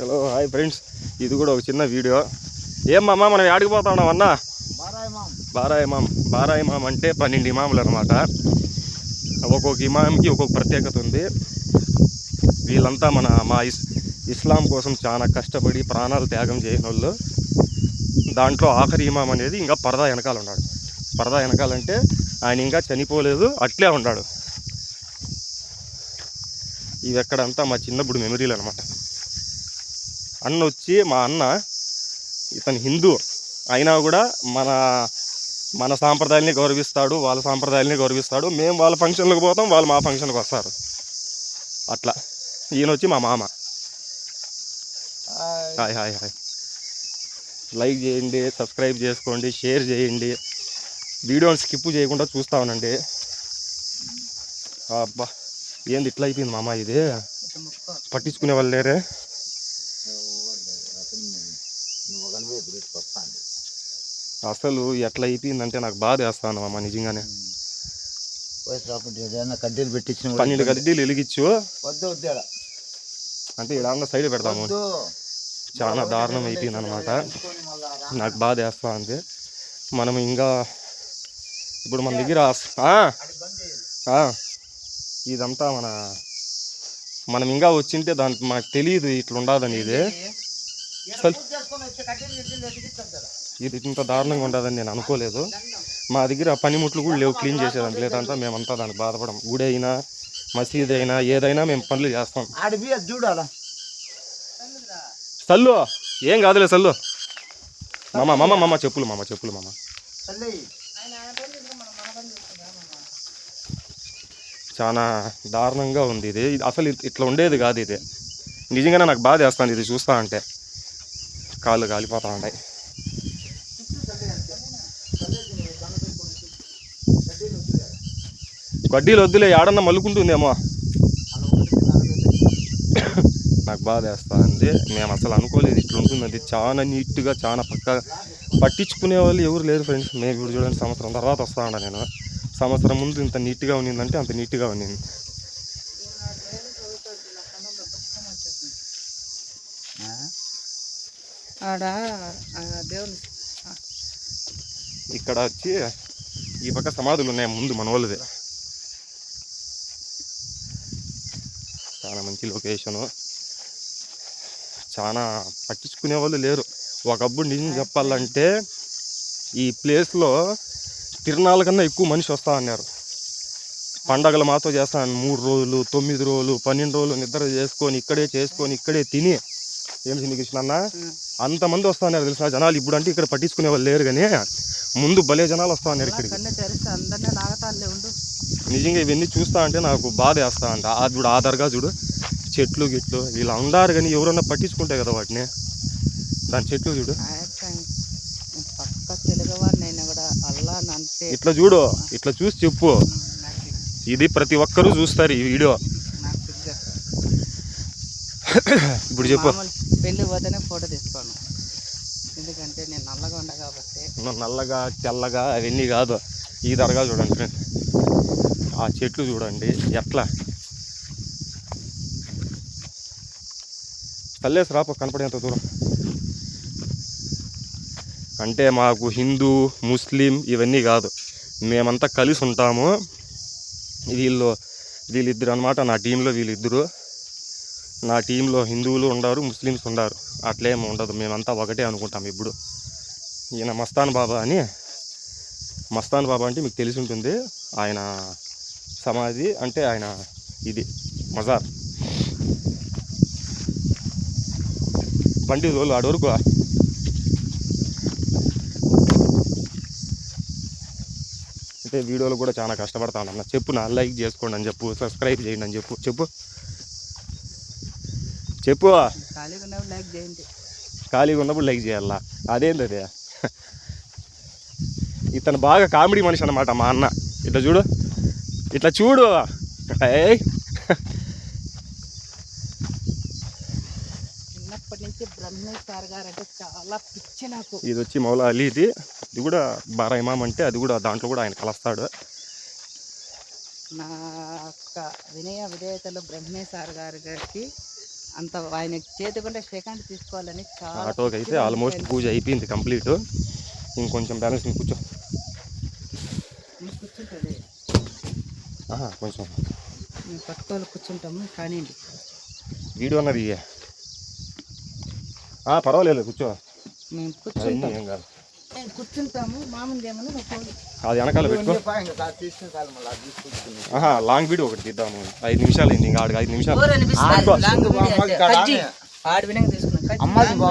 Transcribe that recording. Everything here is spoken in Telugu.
హలో హాయ్ ఫ్రెండ్స్, ఇది కూడా ఒక చిన్న వీడియో. ఏమమ్మా మనం యాడికి పోతా ఉన్నాం అన్న? బారా ఇమాం అంటే 12 ఇమాములు అనమాట. ఒక్కొక్క ఇమాంకి ఒక్కొక్క ప్రత్యేకత ఉంది. వీళ్ళంతా మా ఇస్లాం కోసం చాలా కష్టపడి ప్రాణాలు త్యాగం చేయని వాళ్ళు. దాంట్లో ఆఖరి ఇమాం అనేది ఇంకా పరదా వెనకాల ఉన్నాడు. పరదా వెనకాలంటే ఆయన ఇంకా చనిపోలేదు, అట్లే ఉన్నాడు. ఇవి ఎక్కడంతా మా చిన్నప్పుడు మెమరీలు అనమాట. అన్న వచ్చి మా అన్న ఇతను హిందూ అయినా కూడా మన సాంప్రదాయాల్ని గౌరవిస్తాడు, వాళ్ళ సాంప్రదాయాల్ని గౌరవిస్తాడు. మేము వాళ్ళ ఫంక్షన్లకు పోతాం, వాళ్ళు మా ఫంక్షన్కి వస్తారు. అట్లా ఈయన వచ్చి మా మామ. Hi hi hi. లైక్ చేయండి, సబ్స్క్రైబ్ చేసుకోండి, షేర్ చేయండి, వీడియోని స్కిప్ చేయకుండా చూస్తా ఉండండి. అబ్బా ఏంది ఇట్లా అయిపోయింది మామ, ఇది పట్టించుకునే వాళ్ళు లేరే. అసలు ఎట్లా అయిపోయిందంటే నాకు బాధ వేస్తాను అమ్మ, నిజంగానే. 12 కడ్డీలు వెలిగించు అంటే ఇక్కడ సైడ్ పెడతాము. చాలా దారుణం అయిపోయింది అనమాట. నాకు బాధ వేస్తా ఉంది. మనం ఇంకా ఇప్పుడు మన దగ్గర ఇదంతా మనం ఇంకా వచ్చింటే దానికి మాకు తెలియదు ఇట్లా ఉండదని. ఇది ఇంత దారుణంగా ఉండదని నేను అనుకోలేదు. మా దగ్గర పనిముట్లు కూడా లేవు క్లీన్ చేసేదానికి, లేదంతా మేమంతా దానికి బాధపడం. గుడి అయినా మసీద్ అయినా ఏదైనా మేము పనులు చేస్తాం. సల్లు ఏం కాదులే సల్లు. మామ చెప్పులు మామ. చాలా దారుణంగా ఉంది ఇది. అసలు ఇట్లా ఉండేది కాదు ఇది. నిజంగానే నాకు బాధ వేస్తాను ఇది చూస్తా అంటే. కాళ్ళు కాలిపోతా ఉంటాయి. గడ్డీలు వద్దులే, ఏడన్నా మలుకుంటుందేమో. నాకు బాధ వేస్తా ఉంది. మేము అసలు అనుకోలేదు ఇట్లా ఉంటుంది. అది చాలా నీట్గా చాలా పక్కగా పట్టించుకునే వాళ్ళు ఎవరు లేరు ఫ్రెండ్స్. మేము ఇప్పుడు చూడండి, సంవత్సరం తర్వాత వస్తా ఉన్నా నేను. సంవత్సరం ముందు ఇంత నీట్గా ఉన్నిందంటే అంత నీట్గా ఉన్నింది. ఇక్కడ వచ్చి ఈ పక్క సమాధులు ఉన్నాయి ముందు మన వాళ్ళది. చాలా మంచి లొకేషను. చాలా పట్టించుకునే వాళ్ళు లేరు. ఒకప్పుడు నిజం చెప్పాలంటే ఈ ప్లేస్లో తిరునాళ్ళ కన్నా ఎక్కువ మనిషి వస్తా అన్నారు. పండగలు మాతో చేస్తాను 3 రోజులు, 9 రోజులు, 12 రోజులు నిద్ర చేసుకొని ఇక్కడే తిని. ఏం చిన్ని కృష్ణ అన్న, అంతమంది వస్తా అన్నారు తెలుసా జనాలు. ఇప్పుడు అంటే ఇక్కడ పట్టించుకునే వాళ్ళు లేరు, కానీ ముందు భలే జనాలు వస్తా అన్నారు ఇక్కడికి. నిజంగా ఇవన్నీ చూస్తా అంటే నాకు బాధ వేస్తా అంట. అది చూడు, ఆధార్గా చూడు, చెట్లు గిట్లు ఇలా ఉండారు, కానీ ఎవరన్నా పట్టించుకుంటాయి కదా వాటిని. దాని చెట్లు చూడు, ఇట్లా చూడు, ఇట్లా చూసి చెప్పు. ఇది ప్రతి ఒక్కరూ చూస్తారు ఈ వీడియో. ఇప్పుడు చెప్పు. పెళ్ళి పోతేనే ఫోటో తీసుకోను, ఎందుకంటే నేను నల్లగా ఉండ కాబట్టి. నల్లగా తెల్లగా అవన్నీ కాదు, ఈ దరగా చూడండి ఫ్రెండ్. ఆ చెట్లు చూడండి ఎట్లా. తల్లేసి రాపో కనపడేంత దూరం. అంటే మాకు హిందూ ముస్లిం ఇవన్నీ కాదు, మేమంతా కలిసి ఉంటాము. వీళ్ళిద్దరు అనమాట నా టీంలో. వీళ్ళిద్దరు నా టీంలో హిందువులు ఉండారు, ముస్లిమ్స్ ఉండారు. అట్లేం ఉండదు, మేమంతా ఒకటే అనుకుంటాం. ఇప్పుడు ఈయన మస్తాన్ బాబా అంటే మీకు తెలిసి ఉంటుంది. ఆయన సమాధి అంటే ఆయన ఇది మజార్. బండి రోజులు ఆడ వరకు అంటే వీడియోలు కూడా చాలా కష్టపడతాను అన్న. చెప్పు నా, లైక్ చేసుకోండి అని చెప్పు, సబ్స్క్రైబ్ చేయండి అని చెప్పు. ఖాళీగా ఉన్నప్పుడు లైక్ చేయాలా? అదేంటి అదే. ఇతను బాగా కామెడీ మనిషి అన్నమాట మా అన్న. ఇట్లా చూడు. చిన్నప్పటి నుంచి బ్రహ్మేష్ సార్ గారు అంటే చాలా పిచ్చి నాకు. ఇది వచ్చి మౌలా అలీ. ఇది కూడా బారా ఇమాం అంటే అది కూడా దాంట్లో కూడా ఆయన కలుస్తాడు. నా యొక్క వినయ విధేయతలు బ్రహ్మేష్ సార్ గారికి అంత ఆయన చేతికుంటే సెకండ్ తీసుకోవాలని చాలా ఆటోకి అయితే ఆల్మోస్ట్ పూజ అయిపోయింది కంప్లీట్. ఇంకొంచెం బ్యాలెన్స్ కూర్చో. కూర్చుంటుంది. కొంచెం మేము పట్టుకోవాలి కూర్చుంటాము కానీ వీడియో అన్నది పర్వాలేదు కూర్చో. మేము అవన్నీ ఏం కాదు. కూర్చుంటాము మామూలు ఏమన్నా అది వెనకాల పెట్టుకో. లాంగ్ వీడియో ఒకటి తీద్దాము. 5 నిమిషాలు అయింది, ఇంకా 5 నిమిషాలు. ఆడి వినంగా తీసుకున్నాం.